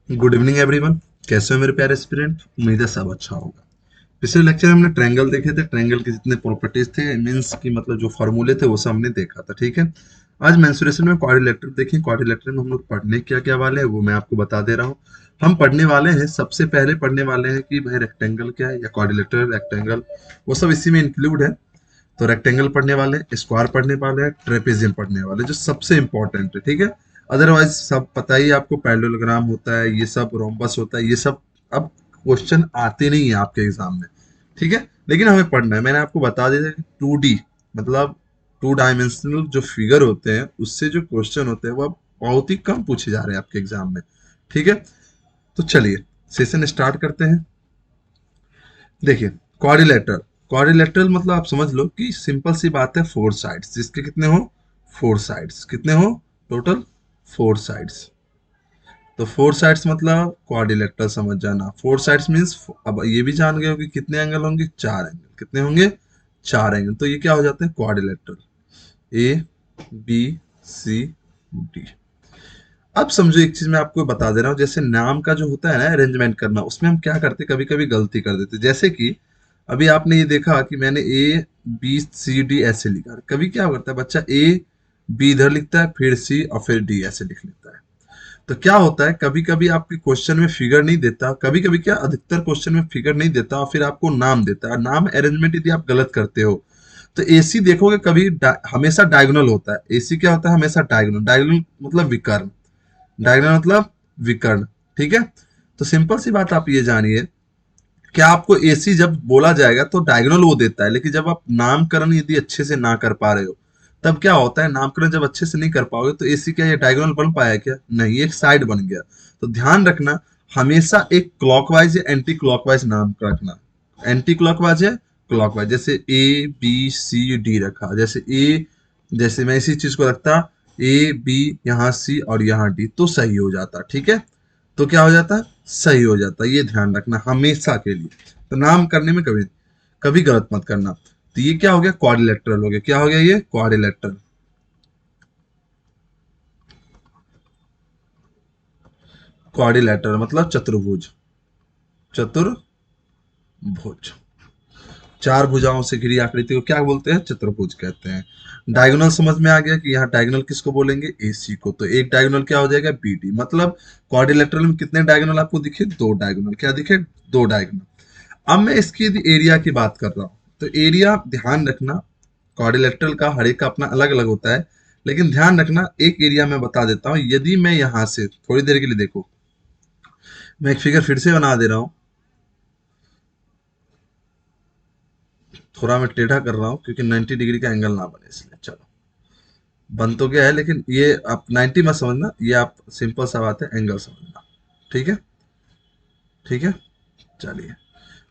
Good evening everyone. कैसे हो मेरे प्यारे एस्पिरेंट? उम्मीद है सब अच्छा होगा। पिछले लेक्चर में हमने ट्रायंगल देखे थे। ट्रायंगल के जितने प्रॉपर्टीज थे, मींस की मतलब जो फॉर्मूले थे वो सब हमने देखा था। ठीक है। आज मेंसुरेशन में क्वाड्रिलेटरल देखें। क्वाड्रिलेटरल में हम लोग पढ़ने क्या क्या वाले हैं वो मैं आपको बता दे रहा हूँ। हम पढ़ने वाले हैं, सबसे पहले पढ़ने वाले हैं कि भाई रेक्टेंगल क्या है या क्वाड्रिलेटरल रेक्टेंगल, वो सब इसी में इंक्लूड है। तो रेक्टेंगल पढ़ने वाले हैं, स्क्वायर पढ़ने वाले हैं, ट्रेपेजियम पढ़ने वाले हैं, जो सबसे इंपॉर्टेंट है। ठीक है। अदरवाइज सब पता ही है आपको, पैरेललोग्राम होता है, ये सब रोम्बस होता है, ये सब अब क्वेश्चन आते नहीं है आपके एग्जाम में। ठीक है। लेकिन हमें पढ़ना है। मैंने आपको बता दिया कि 2D मतलब 2 डायमेंशनल जो फिगर होते हैं उससे जो क्वेश्चन होते हैं वो अब बहुत ही कम पूछे जा रहे हैं आपके एग्जाम में। ठीक है। तो चलिए सेशन स्टार्ट करते हैं। देखिए, क्वाड्रिलेटरल। क्वाड्रिलेटरल मतलब आप समझ लो कि सिंपल सी बात है, फोर साइड्स जिसके कितने हो, फोर साइड्स कितने हो, टोटल फोर साइड्स। तो फोर साइड्स मतलब क्वाड्रिलेटरल समझ जाना। फोर साइड्स मींस अब ये भी जान गए हो कि कितने एंगल होंगे, चार एंगल। कितने होंगे, चार एंगल। तो ये क्या हो जाते हैं, quadrilateral. A B C D. अब समझो एक चीज मैं आपको बता दे रहा हूँ, जैसे नाम का जो होता है ना अरेंजमेंट करना, उसमें हम क्या करते कभी कभी गलती कर देते। जैसे कि अभी आपने ये देखा कि मैंने ए बी सी डी ऐसे लिखा। कभी क्या करता है बच्चा, ए बी इधर लिखता है, फिर सी और फिर डी ऐसे लिख लेता है। तो क्या होता है, कभी कभी आपके क्वेश्चन में फिगर नहीं देता, कभी कभी क्या अधिकतर क्वेश्चन में फिगर नहीं देता और फिर आपको नाम देता है। नाम अरेंजमेंट यदि आप गलत करते हो तो एसी देखोगे कभी हमेशा डायगोनल होता है। एसी क्या होता है, हमेशा डायगोनल। डायगोनल मतलब विकर्ण। डायगोनल मतलब विकर्ण। ठीक है। तो सिंपल सी बात आप ये जानिए, क्या आपको एसी जब बोला जाएगा तो डायगोनल वो देता है, लेकिन जब आप नामकरण यदि अच्छे से ना कर पा रहे हो तब क्या होता है, नामकरण जब अच्छे से नहीं कर पाओगे तो एसी क्या ये डायगोनल बन पाया क्या? नहीं, एक साइड बन गया। तो ध्यान रखना, हमेशा एक क्लॉकवाइज या एंटी क्लॉकवाइज नाम रखना। एंटी क्लॉकवाइज है, क्लॉकवाइज। जैसे ए बी सी डी रखा, जैसे ए, जैसे मैं इसी चीज को रखता ए बी, यहाँ सी और यहाँ डी, तो सही हो जाता। ठीक है। तो क्या हो जाता है, सही हो जाता है। ये ध्यान रखना हमेशा के लिए। तो नाम करने में कभी कभी गलत मत करना। तो ये क्या हो गया, क्वाड्रिलेटरल हो गया। क्या हो गया ये, क्वाड्रिलेटरल। क्वाड्रिलेटरल मतलब चतुर्भुज। चतुर्भुज, चार भुजाओं से घिरी आकृति को क्या बोलते हैं, चतुर्भुज कहते हैं। डायगोनल समझ में आ गया कि यहाँ डायगोनल किसको बोलेंगे, एसी को। तो एक डायगोनल क्या हो जाएगा, बीडी। मतलब क्वाड्रिलेटरल में कितने डायगोनल आपको दिखे, दो डायगोनल। क्या दिखे, दो डायगोनल। अब मैं इसकी यदि एरिया की बात कर रहा हूं तो एरिया ध्यान रखना, क्वाड्रिलेटरल का हर एक का अपना अलग अलग होता है। लेकिन ध्यान रखना, एक एरिया मैं बता देता हूं। यदि मैं यहां से थोड़ी देर के लिए देखो, मैं एक फिगर फिर से बना दे रहा हूं। थोड़ा मैं टेढ़ा कर रहा हूं क्योंकि 90 डिग्री का एंगल ना बने, इसलिए। चलो, बन तो गया है, लेकिन ये आप 90 मत समझना, ये आप सिंपल सा बात है, एंगल समझना। ठीक है। ठीक है। चलिए,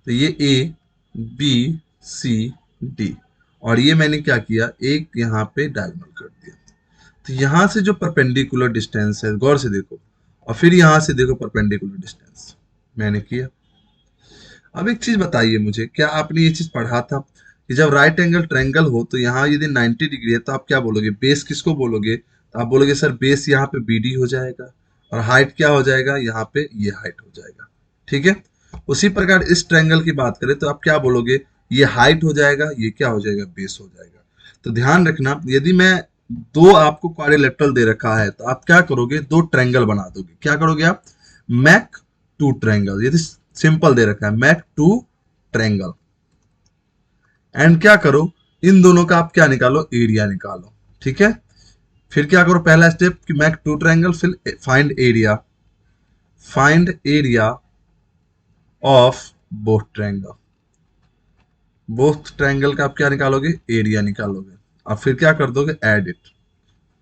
तो ये ए बी सी डी, और ये मैंने क्या किया, एक यहाँ पे डायगोनल कर दिया। तो यहां से जो परपेंडिकुलर डिस्टेंस है, गौर से देखो, और फिर यहां से देखो परपेंडिकुलर डिस्टेंस मैंने किया। अब एक चीज बताइए मुझे, क्या आपने ये चीज पढ़ा था कि जब राइट एंगल ट्रायंगल हो तो यहाँ यदि 90 डिग्री है तो आप क्या बोलोगे, बेस किसको बोलोगे? तो आप बोलोगे सर बेस यहाँ पे बीडी हो जाएगा, और हाइट क्या हो जाएगा, यहाँ पे ये हाइट हो जाएगा। ठीक है। उसी प्रकार इस ट्रायंगल की बात करें तो आप क्या बोलोगे, ये हाइट हो जाएगा, ये क्या हो जाएगा, बेस हो जाएगा। तो ध्यान रखना, यदि मैं दो आपको क्वाड्रिलेटरल दे रखा है तो आप क्या करोगे, दो ट्रायंगल बना दोगे। क्या करोगे आप, मैक टू ट्रायंगल। यदि सिंपल दे रखा है मैक टू ट्रायंगल, एंड क्या करो, इन दोनों का आप क्या निकालो, एरिया निकालो। ठीक है। फिर क्या करो, पहला स्टेप कि मैक टू ट्रायंगल, फिर find area. Find area of both triangle. Both triangle का आप क्या निकालोगे, एरिया निकालोगे। और फिर क्या कर दोगे, एड इट।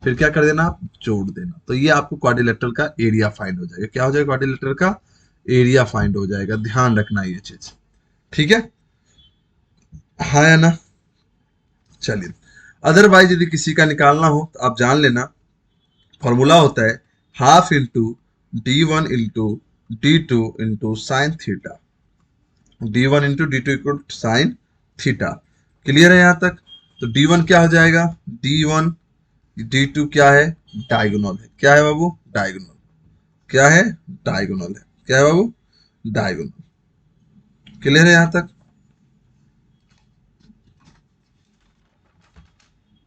फिर क्या कर देना, आप जोड़ देना। तो ये आपको क्वाड्रिलेटरल का एरिया फाइंड हो जाएगा। क्या हो जाएगा, क्वाड्रिलेटरल का एरिया फाइंड हो जाएगा। ध्यान रखना ये चीज। ठीक है। हाँ या ना? चलिए, अदरवाइज यदि किसी का निकालना हो तो आप जान लेना, फॉर्मूला होता है half into D1 into D2 into sine theta. D1 into D2 equal sine theta. Clear है यहां तक? तो D1 क्या हो जाएगा, D1 D2 क्या है, डायगोनल है। क्या है बाबू, डायगोनल। क्या है, डायगोनल है। क्या है बाबू, डायगोनल। क्लियर है यहां तक,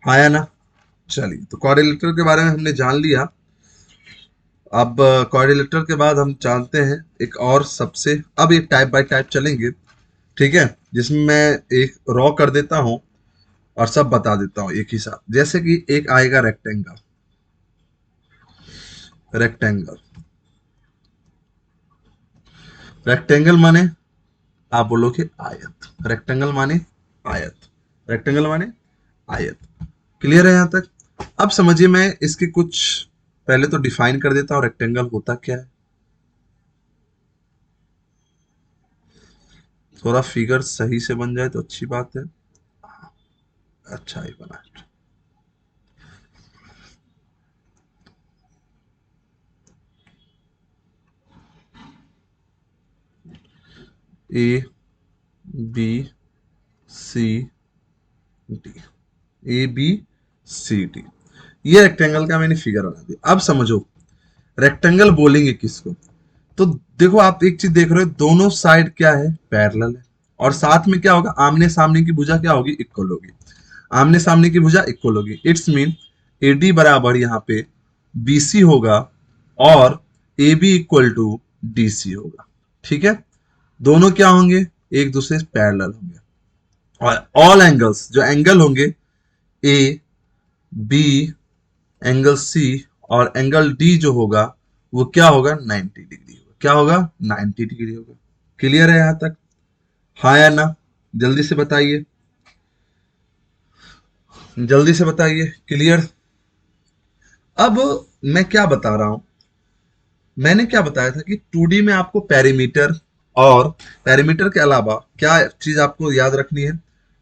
हाँ या ना। चलिए, तो क्वाड्रिलेटरल के बारे में हमने जान लिया। अब क्वाड्रिलेटरल के बाद हम जानते हैं एक और सबसे, अब एक टाइप बाय टाइप चलेंगे, ठीक है, जिसमें मैं एक रॉ कर देता हूं और सब बता देता हूं एक ही साथ। जैसे कि एक आएगा रेक्टेंगल, रेक्टेंगल, रेक्टेंगल माने आप बोलोगे आयत, रेक्टेंगल माने आयत, रेक्टेंगल माने आयत। क्लियर है यहां तक। अब समझिए, मैं इसके कुछ पहले तो डिफाइन कर देता हूं रेक्टेंगल होता क्या है। थोड़ा फिगर सही से बन जाए तो अच्छी बात है। अच्छा ही बना है। A B C D, A B C D, ये रेक्टेंगल का मैंने फिगर बना दिया। अब समझो रेक्टेंगल बोलेंगे किसको, तो देखो आप एक चीज देख रहे हो, दोनों साइड क्या है, पैरेलल है, और साथ में क्या होगा, आमने सामने की भुजा क्या होगी, इक्वल होगी। आमने सामने की भुजा इक्वल होगी, इट्स मीन एडी बराबर यहाँ पे बीसी होगा और A B equal to D C होगा। ठीक है, दोनों क्या होंगे, एक दूसरे से पैरेलल होंगे, और ऑल एंगल्स, जो एंगल होंगे ए बी एंगल सी और एंगल डी जो होगा वो क्या होगा, 90 डिग्री होगा। क्या होगा, 90 डिग्री होगा। क्लियर है यहां तक, हाँ या ना, जल्दी से बताइए, जल्दी से बताइए। क्लियर। अब मैं क्या बता रहा हूं, मैंने क्या बताया था कि 2D में आपको पेरीमीटर, और पेरीमीटर के अलावा क्या चीज आपको याद रखनी है,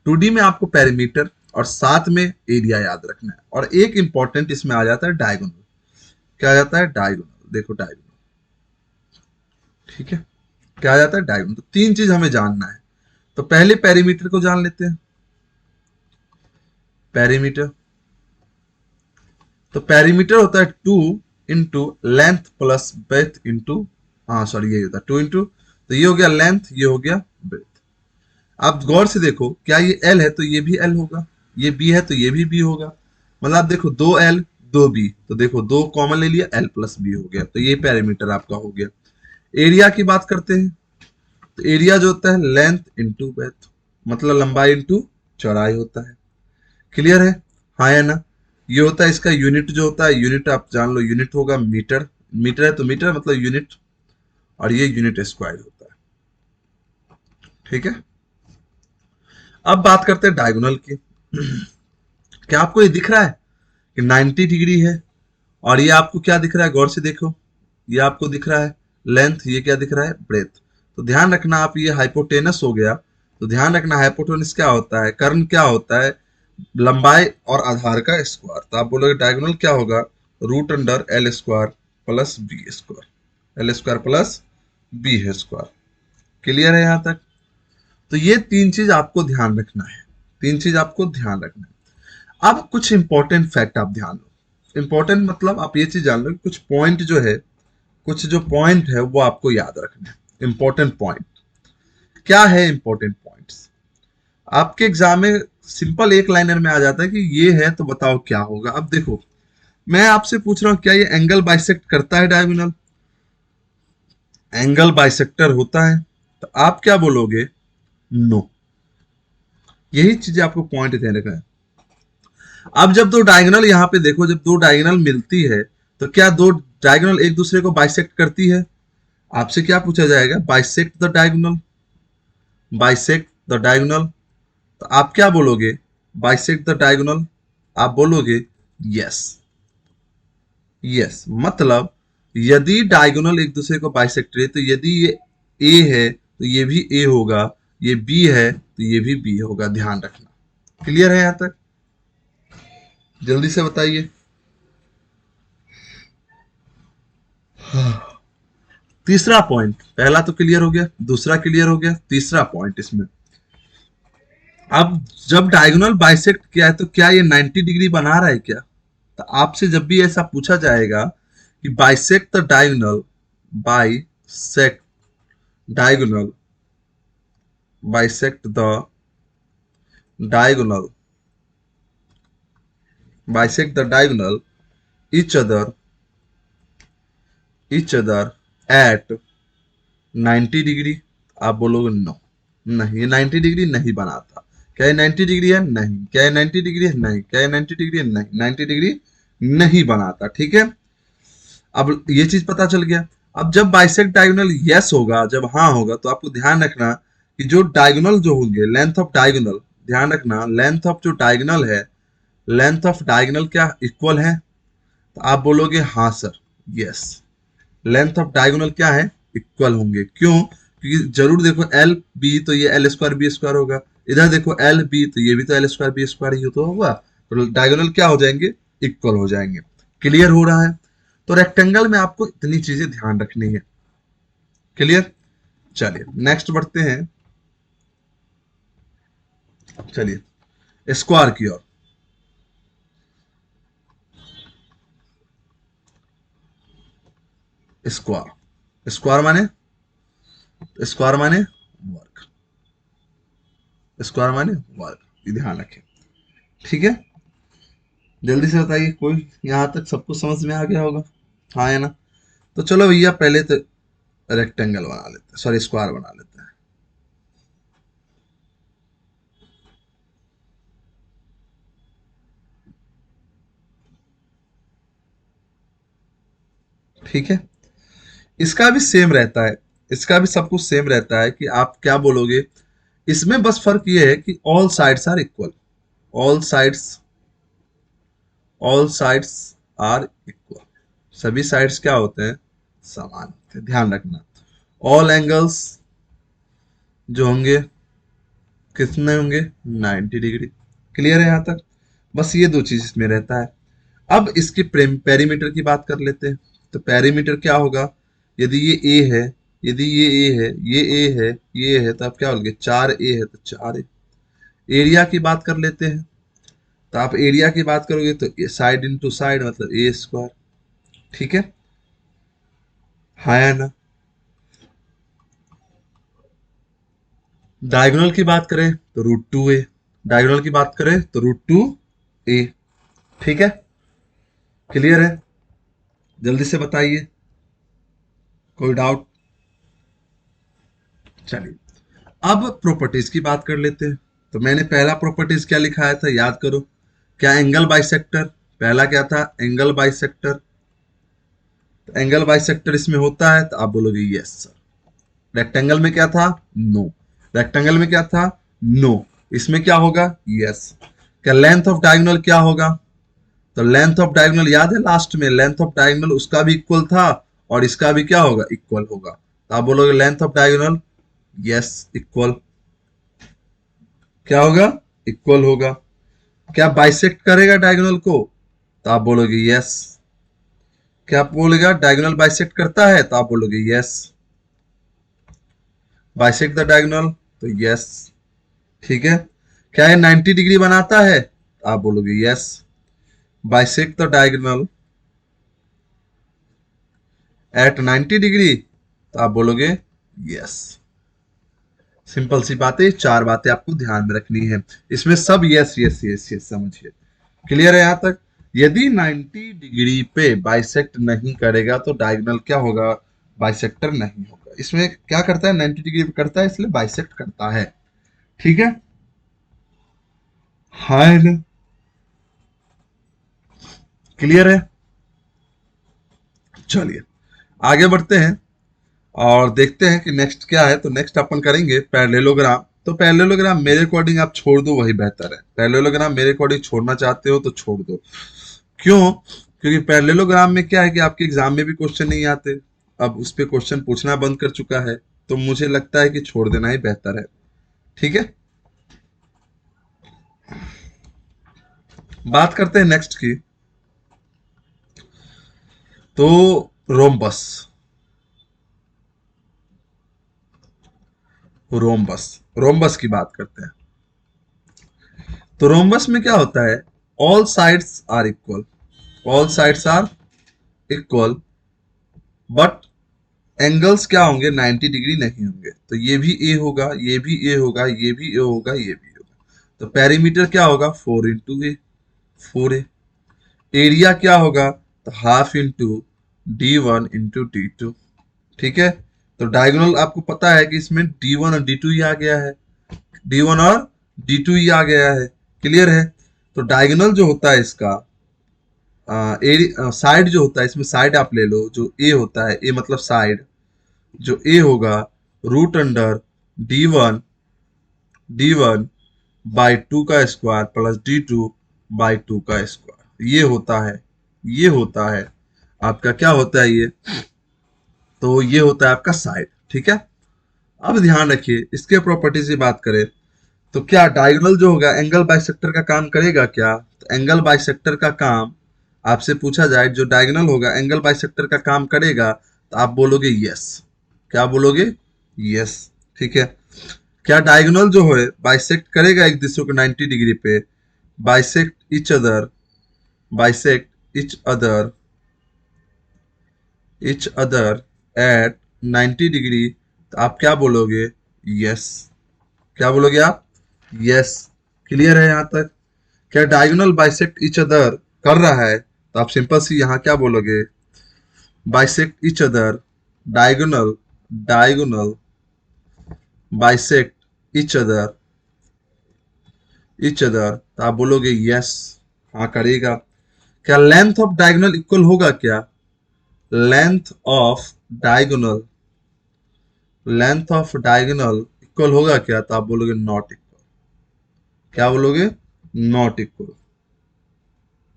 2D में आपको पेरीमीटर और साथ में एरिया याद रखना है, और एक इंपॉर्टेंट इसमें आ जाता है डायगोनल। क्या आ जाता है, डायगोनल। देखो डायगोनल, ठीक है, क्या आ जाता है, डायगोनल। तो तीन चीज हमें जानना है, तो पहले पेरीमीटर को जान लेते हैं। पेरीमीटर, तो पेरीमीटर होता है 2 into length plus breadth into, हाँ सॉरी यही होता है 2 इंटू, तो ये हो गया लेंथ, ये हो गया ब्रेथ। आप गौर से देखो, क्या ये एल है तो ये भी एल होगा, ये बी है तो ये भी बी होगा, मतलब आप देखो 2 एल 2 बी, तो देखो 2 कॉमन ले लिया, एल प्लस बी हो गया, तो ये पेरीमीटर आपका हो गया। एरिया की बात करते हैं, तो एरिया जो होता है लेंथ इंटू ब्रेथ, मतलब लंबाई इंटू चौड़ाई होता है। क्लियर है, हाँ या ना। ये होता है इसका यूनिट, जो होता है यूनिट आप जान लो, यूनिट होगा मीटर, मीटर है तो मीटर मतलब यूनिट, और ये यूनिट स्क्वायर होता है। ठीक है, अब बात करते हैं डायगोनल की। क्या आपको ये दिख रहा है कि 90 डिग्री है, और ये आपको क्या दिख रहा है, गौर से देखो, ये आपको दिख रहा है लेंथ, ये क्या दिख रहा है, ब्रेथ। तो ध्यान रखना, आप ये हाइपोटेनस हो गया, तो ध्यान रखना हाइपोटेनस क्या होता है, कर्ण क्या होता है, लंबाई और आधार का स्क्वायर। तो आप बोलोगे डायगोनल क्या होगा, root under L square plus B square, L square plus B square. Clear है यहां तक। तो ये तीन चीज आपको ध्यान रखना है, तीन चीज आपको ध्यान रखना है। अब कुछ इंपॉर्टेंट फैक्ट आप ध्यान लो, इंपॉर्टेंट मतलब आप ये चीज जान लो कि कुछ पॉइंट जो है, कुछ जो पॉइंट है वो आपको याद रखना है। इंपॉर्टेंट पॉइंट क्या है, इंपॉर्टेंट पॉइंट्स आपके एग्जाम में सिंपल एक लाइनर में आ जाता है कि ये है तो बताओ क्या होगा। अब देखो, मैं आपसे पूछ रहा हूं क्या ये एंगल बाइसेक्ट करता है डायगोनल, एंगल बाइसेक्टर होता है, तो आप क्या बोलोगे, नो। यही चीजें आपको पॉइंट देने का है। अब जब दो डायगोनल यहाँ पे देखो, जब दो डायगोनल मिलती है तो क्या दो डायगोनल एक दूसरे को बाइसेक्ट करती है, आपसे क्या पूछा जाएगा, bisect the diagonal, bisect the diagonal. तो आप क्या बोलोगे, बाइसेक्ट द डायगोनल, आप बोलोगे यस। यस मतलब यदि डायगोनल एक दूसरे को बाइसेक्ट है, तो यदि ये ए है तो ये भी ए होगा, ये बी है तो ये भी बी होगा, ध्यान रखना। क्लियर है यहां तक, जल्दी से बताइए। तीसरा पॉइंट, पहला तो क्लियर हो गया, दूसरा क्लियर हो गया, तीसरा पॉइंट इसमें, अब जब डायगोनल बाइसेक्ट किया है तो क्या ये 90 डिग्री बना रहा है क्या, तो आपसे जब भी ऐसा पूछा जाएगा कि bisect the diagonal, bisect diagonal, bisect the diagonal, bisect the diagonal each other at 90 degree. आप बोलोगे नो, नहीं ये 90 डिग्री नहीं बनाता। क्या ये 90 डिग्री है? नहीं। क्या ये 90 डिग्री है? नहीं। क्या ये 90 डिग्री है? नहीं। 90 डिग्री नहीं बनाता। ठीक है, अब ये चीज पता चल गया। अब जब बाइसेक्ट डायगोनल यस होगा, जब हाँ होगा, तो आपको ध्यान रखना कि जो डायगोनल जो होंगे, लेंथ ऑफ डायगोनल, ध्यान रखना लेंथ ऑफ जो डायगोनल है, लेंथ ऑफ डायगोनल क्या इक्वल है? तो आप बोलोगे हाँ sir, yes, length of diagonal क्या है? इक्वल होंगे। क्यों? क्योंकि जरूर देखो एल बी तो ये एल स्क्वायर बी स्क्वायर होगा, इधर देखो एल बी तो ये भी तो एल स्क्वायर बी स्क्वायर ही तो होगा, तो डायगोनल क्या हो जाएंगे? इक्वल हो जाएंगे। क्लियर हो रहा है? तो रेक्टेंगल में आपको इतनी चीजें ध्यान रखनी है। क्लियर? चलिए नेक्स्ट बढ़ते हैं, चलिए स्क्वायर की ओर। स्क्वायर, स्क्वायर माने वर्ग, स्क्वायर माने वर्ग, ये ध्यान रखें। ठीक है, जल्दी से बताइए, कोई यहां तक सबको समझ में आ गया होगा? हाँ है ना? तो चलो भैया पहले तो रेक्टेंगल बना लेते हैं, सॉरी स्क्वायर बना लेते हैं। ठीक है, इसका भी सेम रहता है, इसका भी सब कुछ सेम रहता है कि आप क्या बोलोगे। इसमें बस फर्क ये है कि all sides are equal, all sides, all sides are equal, सभी साइड्स क्या होते हैं? समान होते हैं। ध्यान रखना ऑल एंगल्स जो होंगे कितने होंगे? 90 डिग्री। क्लियर है यहां तक? बस ये दो चीज इसमें रहता है। अब इसके पेरीमीटर की बात कर लेते हैं। तो पेरीमीटर क्या होगा? यदि ये ए है, यदि ये ए है, ये ए है, ये है, तो आप क्या बोलोगे? 4 ए है तो 4 ए। एरिया की बात कर लेते हैं। तो आप एरिया की बात करोगे तो साइड इंटू साइड मतलब ए स्क्वायर। ठीक है, हाँ या ना? डायगोनल की बात करें तो √2a, डायगोनल की बात करें तो √2a। ठीक है, क्लियर है? जल्दी से बताइए, कोई डाउट? चलिए अब प्रॉपर्टीज की बात कर लेते हैं। तो मैंने पहला प्रॉपर्टीज क्या लिखाया था, याद करो? क्या? Angle bisector. पहला क्या था? Angle bisector. तो एंगल बाइसेक्टर इसमें होता है तो आप बोलोगे यस सर। रेक्टेंगल में क्या था? नो। रेक्टेंगल में क्या था? नो। इसमें क्या होगा? यस। क्या लेंथ ऑफ डायगोनल क्या होगा? तो लेंथ ऑफ डायगोनल याद है, लास्ट में लेंथ ऑफ डायगोनल उसका भी इक्वल था और इसका भी क्या होगा? इक्वल होगा। तो आप बोलोगे length of diagonal, yes equal, क्या होगा? इक्वल होगा। क्या बाइसेक्ट करेगा डायगोनल को? तो आप बोलोगे यस। क्या आप बोलेगा डायगोनल बाइसेक्ट करता है? तो आप बोलोगे यस। बाइसेक्ट द डायगोनल, तो यस। ठीक है, क्या ये 90 डिग्री बनाता है? तो आप बोलोगे yes. Bisect the diagonal at 90 degree, तो आप बोलोगे यस। सिंपल सी बातें, चार बातें आपको ध्यान में रखनी है। इसमें सब यस यस यस यस समझिए। क्लियर है यहां तक? यदि 90 डिग्री पे बाइसेक्ट नहीं करेगा तो डायगोनल क्या होगा? बाइसेक्टर नहीं होगा। इसमें क्या करता है? 90 डिग्री पे करता है इसलिए बाइसेक्ट करता है। ठीक है, हाँ है ना? क्लियर है? चलिए आगे बढ़ते हैं और देखते हैं कि नेक्स्ट क्या है। तो नेक्स्ट अपन करेंगे पैरेललोग्राम। तो पैरेललोग्राम मेरे अकॉर्डिंग आप छोड़ दो, वही बेहतर है। पैरेललोग्राम मेरे अकॉर्डिंग छोड़ना चाहते हो तो छोड़ दो। क्यों? क्योंकि पैरेललोग्राम में क्या है कि आपके एग्जाम में भी क्वेश्चन नहीं आते, अब उस पे क्वेश्चन पूछना बंद कर चुका है, तो मुझे लगता है कि छोड़ देना ही बेहतर है। ठीक है, बात करते हैं नेक्स्ट की। तो रोम्बस, रोम्बस, रोम्बस की बात करते हैं। तो रोम्बस में क्या होता है? All sides are equal, all sides are equal, but angles क्या होंगे, 90 डिग्री नहीं होंगे। तो ये भी ए होगा, ये भी ए होगा, ये भी ए होगा, ये भी होगा। तो पेरीमीटर क्या होगा, 4 इंटू ए, 4 ए। एरिया क्या होगा, तो half into D1 into D2। ठीक है, तो डायगोनल आपको पता है कि इसमें D1 और D2 ही आ गया है, D1 और D2 ही आ गया है। क्लियर है। तो डायगोनल जो होता है इसका साइड जो होता है, इसमें साइड आप ले लो, जो ए होता है, ए मतलब साइड, जो ए होगा root under D one by two का स्क्वायर प्लस D2/2 का स्क्वायर, ये होता है, ये होता है आपका, क्या होता है ये, तो ये होता है आपका साइड। ठीक है। अब ध्यान रखिए, इसके प्रॉपर्टी से बात करें तो क्या डायगोनल जो होगा एंगल बाइसेक्टर का काम करेगा क्या, तो एंगल बाइसेक्टर का काम आपसे पूछा जाए, जो डायगोनल होगा एंगल बाइसेक्टर का काम करेगा, तो आप बोलोगे यस। क्या बोलोगे, यस। ठीक है। क्या डायगोनल जो है बाइसेक्ट करेगा एक दूसरे को 90 डिग्री पे, bisect each other, bisect each other at 90 degree, तो आप क्या बोलोगे, यस। क्या बोलोगे आप, यस। क्लियर है यहां तक। क्या डायगोनल बाइसेक्ट इच अदर कर रहा है, तो आप सिंपल सी यहां क्या बोलोगे, bisect each other, diagonal diagonal bisect each other, तो आप बोलोगे यस, हाँ करेगा। क्या लेंथ ऑफ डायगोनल इक्वल होगा क्या, length of diagonal length of diagonal equal होगा क्या, तो आप बोलोगे नॉट इक्वल। क्या बोलोगे, नॉट इक्वल।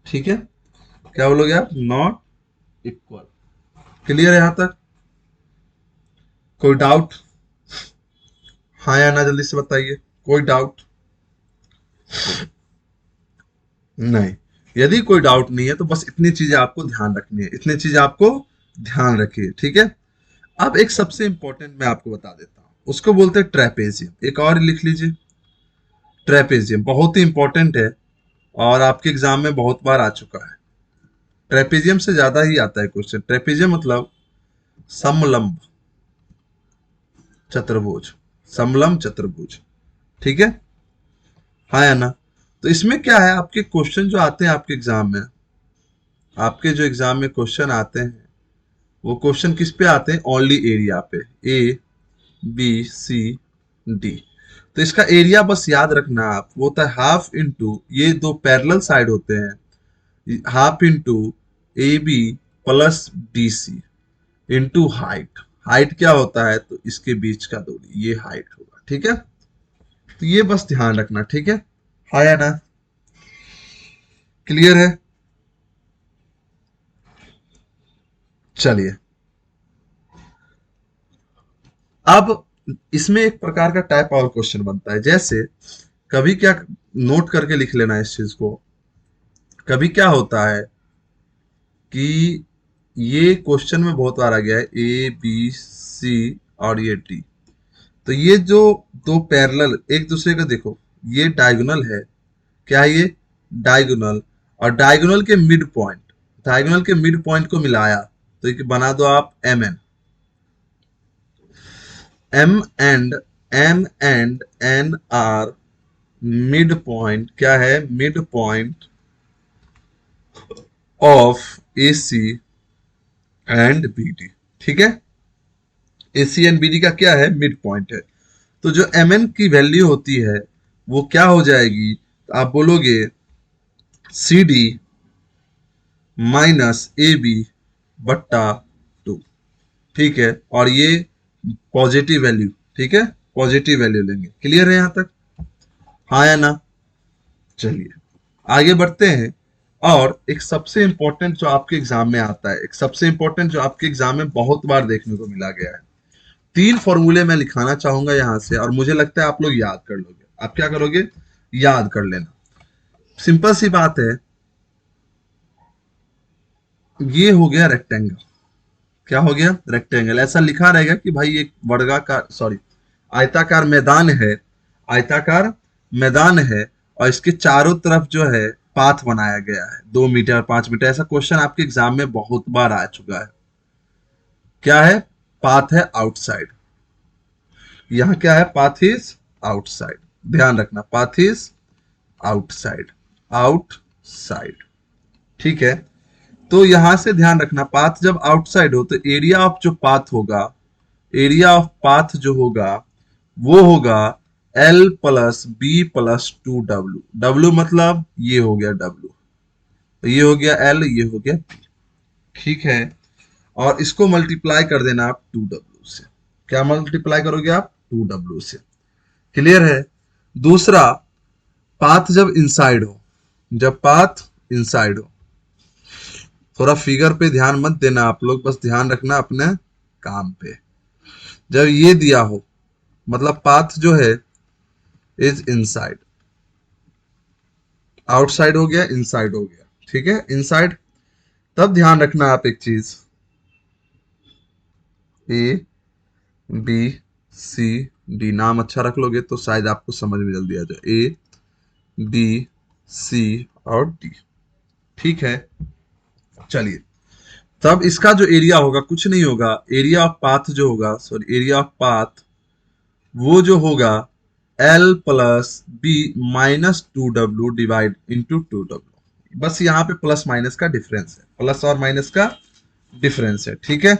ठीक है। क्या बोलोगे आप, नॉट इक्वल। क्लियर है यहां तक, कोई डाउट, हाँ या ना जल्दी से बताइए, कोई डाउट, नहीं। यदि कोई डाउट नहीं है तो बस इतनी चीजें आपको ध्यान रखनी है, इतनी चीजें आपको ध्यान रखिए। ठीक है। अब एक सबसे इंपॉर्टेंट मैं आपको बता देता हूं, उसको बोलते हैं ट्रेपेजियम। एक और लिख लीजिए, ट्रेपेजियम बहुत ही इंपॉर्टेंट है और आपके एग्जाम में बहुत बार आ चुका है। ट्रेपेजियम से ज्यादा ही आता है क्वेश्चन। ट्रेपेजियम मतलब समलंब चतुर्भुज, समलंब चतुर्भुज। ठीक है, हाँ या ना। तो इसमें क्या है, आपके क्वेश्चन जो आते हैं आपके एग्जाम में, आपके जो एग्जाम में क्वेश्चन आते हैं, वो क्वेश्चन किस पे आते हैं, ओनली एरिया पे, A B C D। तो इसका एरिया बस याद रखना आप, वो होता है हाफ इंटू, ये दो पैरेलल साइड होते हैं, half into AB plus BC into height. Height क्या होता है, तो इसके बीच का दूरी, ये हाइट होगा। ठीक है, तो ये बस ध्यान रखना। ठीक है, हाँ या ना, क्लियर है। चलिए, अब इसमें एक प्रकार का टाइप और क्वेश्चन बनता है, जैसे कभी क्या, नोट करके लिख लेना इस चीज को, कभी क्या होता है कि ये क्वेश्चन में बहुत बार आ गया है A B C और ये D। तो ये जो दो पैरेलल एक दूसरे को देखो, ये डायगोनल है, क्या है ये, डायगोनल। और डायगोनल के मिड पॉइंट, डायगोनल के मिड पॉइंट को मिलाया, तो एक बना दो आप M and N mid point, क्या है, mid point of AC and BD। ठीक है, AC एंड BD का क्या है, मिड पॉइंट है। तो जो MN की वैल्यू होती है वो क्या हो जाएगी, तो आप बोलोगे CD माइनस AB/2। ठीक है, और ये पॉजिटिव वैल्यू, ठीक है, पॉजिटिव वैल्यू लेंगे। क्लियर है यहां तक, हाँ या ना। चलिए आगे बढ़ते हैं। और एक सबसे इंपॉर्टेंट जो आपके एग्जाम में आता है, एक सबसे इंपॉर्टेंट जो आपके एग्जाम में बहुत बार देखने को मिला गया है, तीन फॉर्मूले मैं लिखाना चाहूंगा यहां से, और मुझे लगता है आप लोग याद कर लोगे। आप क्या करोगे, याद कर लेना। सिंपल सी बात है, ये हो गया रेक्टेंगल, क्या हो गया, रेक्टेंगल। ऐसा लिखा रहेगा कि भाई एक वर्गाकार, सॉरी, आयताकार मैदान है, आयताकार मैदान है, और इसके चारों तरफ जो है पाथ बनाया गया है 2 मीटर 5 मीटर। ऐसा क्वेश्चन आपके एग्जाम में बहुत बार आ चुका है। क्या है, पाथ है आउटसाइड। यहां क्या है, पाथ इज आउटसाइड, ध्यान रखना, पाथ इज आउटसाइड, आउटसाइड, ठीक है। तो यहां से ध्यान रखना, पाथ जब आउटसाइड हो तो एरिया ऑफ जो पाथ होगा, एरिया ऑफ पाथ जो होगा वो होगा L plus B plus 2W। W मतलब ये हो गया W, तो ये हो गया L, ये हो गया B, ठीक है। और इसको मल्टीप्लाई कर देना आप 2W से। क्या मल्टीप्लाई करोगे आप, 2W से, क्लियर है। दूसरा, पाथ जब इनसाइड हो, जब पाथ इनसाइड हो, थोड़ा फिगर पे ध्यान मत देना आप लोग, बस ध्यान रखना अपने काम पे। जब ये दिया हो मतलब पाथ जो है इज इनसाइड, आउटसाइड हो गया, इनसाइड हो गया, ठीक है, इनसाइड। तब ध्यान रखना आप एक चीज, ए बी सी डी, नाम अच्छा रख लोगे तो शायद आपको समझ में जल्दी आ जाए, ए बी सी और डी, ठीक है। चलिए, तब इसका जो एरिया होगा कुछ नहीं होगा, एरिया ऑफ पाथ जो होगा, सॉरी एरिया ऑफ पाथ वो जो होगा L plus B minus 2W divide into 2W। बस यहाँ पे प्लस माइनस का डिफरेंस है, प्लस और माइनस का डिफरेंस है, ठीक है।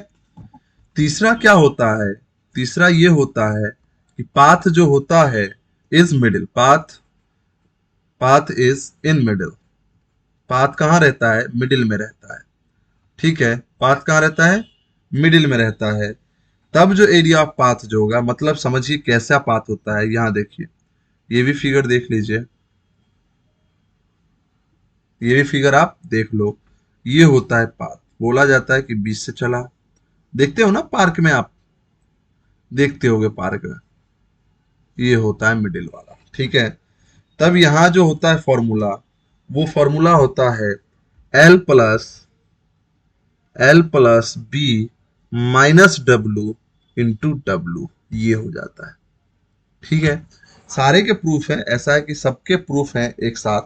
तीसरा क्या होता है, तीसरा ये होता है कि पाथ जो होता है is middle, path, path is in middle, path कहाँ रहता है, मिडिल में रहता है, ठीक है। पाथ कहाँ रहता है, मिडिल में रहता है। तब जो एरिया ऑफ पाथ जो होगा, मतलब समझिए कैसा पाथ होता है, यहां देखिए, ये भी फिगर देख लीजिए, ये भी फिगर आप देख लो, ये होता है पाथ। बोला जाता है कि बीच से चला, देखते हो ना पार्क में, आप देखते होगे पार्क में, ये होता है मिडिल वाला, ठीक है। तब यहां जो होता है फॉर्मूला, वो फॉर्मूला होता है L plus B minus W into W, ये हो जाता है, ठीक है। सारे के प्रूफ है, ऐसा है कि सबके प्रूफ हैं एक साथ,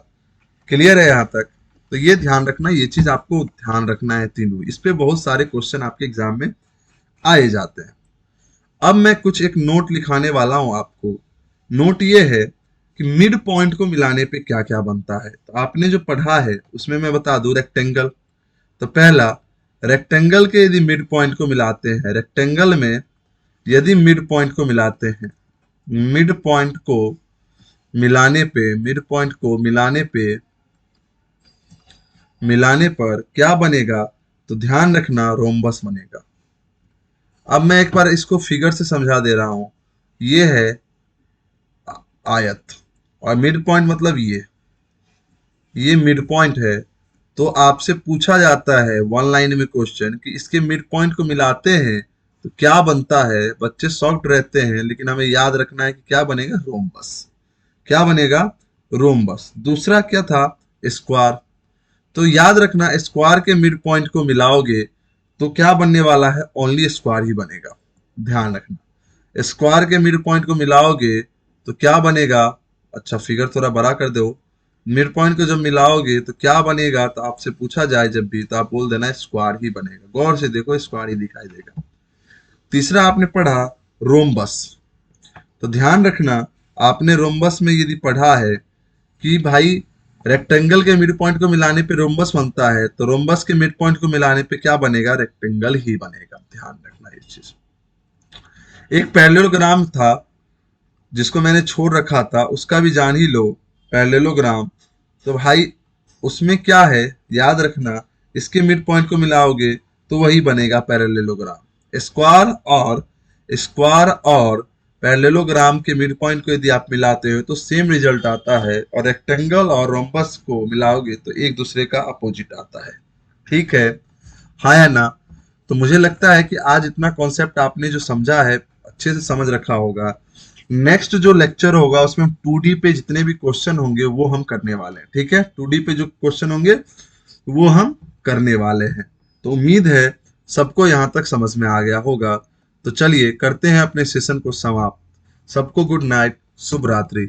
क्लियर है यहां तक। तो ये ध्यान रखना, ये चीज आपको ध्यान रखना है तीनों, इस पे बहुत सारे क्वेश्चन आपके एग्जाम में आए जाते हैं। अब मैं कुछ एक नोट लिखाने वाला हूं आपको। नोट ये है कि मिड पॉइंट को मिलाने पे क्या क्या बनता है। तो आपने जो पढ़ा है उसमें मैं बता दूं, रेक्टेंगल, तो पहला, रेक्टेंगल के यदि मिड पॉइंट को मिलाते हैं, रेक्टेंगल में यदि मिड पॉइंट को मिलाते हैं, मिड पॉइंट को मिलाने पे, मिड पॉइंट को मिलाने पर क्या बनेगा, तो ध्यान रखना रोम्बस बनेगा। अब मैं एक बार इसको फिगर से समझा दे रहा हूं, ये है आयत, और मिड पॉइंट मतलब ये मिड पॉइंट है। तो आपसे पूछा जाता है वन लाइन में क्वेश्चन कि इसके मिड पॉइंट को मिलाते हैं तो क्या बनता है। बच्चे शॉक्ड रहते हैं, लेकिन हमें याद रखना है कि क्या बनेगा, रोम्बस। क्या बनेगा, रोम्बस। दूसरा क्या था, स्क्वायर। तो याद रखना, स्क्वायर के मिड पॉइंट को मिलाओगे तो क्या बनने वाला है, ओनली स्क्वायर ही बनेगा, ध्यान रखना। स्क्वायर के मिड पॉइंट को मिलाओगे तो क्या बनेगा, अच्छा फिगर थोड़ा बड़ा कर दो, मिड पॉइंट को जब मिलाओगे तो क्या बनेगा, तो आपसे पूछा जाए जब भी तो आप बोल देना स्क्वायर ही बनेगा, गौर से देखो स्क्वायर ही दिखाई देगा। तीसरा आपने पढ़ा रोम्बस, तो ध्यान रखना, आपने रोम्बस में यदि पढ़ा है कि भाई रेक्टेंगल के मिड पॉइंट को मिलाने पे रोम्बस बनता है, तो रोम्बस के मिड पॉइंट को मिलाने पे क्या बनेगा, रेक्टेंगल ही बनेगा, ध्यान रखना ये चीज। एक पैरेललोग्राम था जिसको मैंने छोड़ रखा था, उसका भी जान ही लो, पैरेललोग्राम। तो भाई उसमें क्या है, याद रखना, इसके मिड पॉइंट को मिलाओगे तो वही बनेगा पैरेललोग्राम। स्क्वायर और पैरेललोग्राम के मिड पॉइंट को यदि आप मिलाते हो तो सेम रिजल्ट आता है, और रेक्टेंगल और रोम्बस को मिलाओगे तो एक दूसरे का अपोजिट आता है, ठीक है, हाँ या ना। तो मुझे लगता है कि आज इतना कॉन्सेप्ट आपने जो समझा है अच्छे से समझ रखा होगा। नेक्स्ट जो लेक्चर होगा उसमें 2D पे जितने भी क्वेश्चन होंगे वो हम करने वाले हैं, ठीक है। 2D पे जो क्वेश्चन होंगे वो हम करने वाले हैं। तो उम्मीद है सबको यहाँ तक समझ में आ गया होगा। तो चलिए करते हैं अपने सेशन को समाप्त। सबको गुड नाइट, शुभ रात्रि।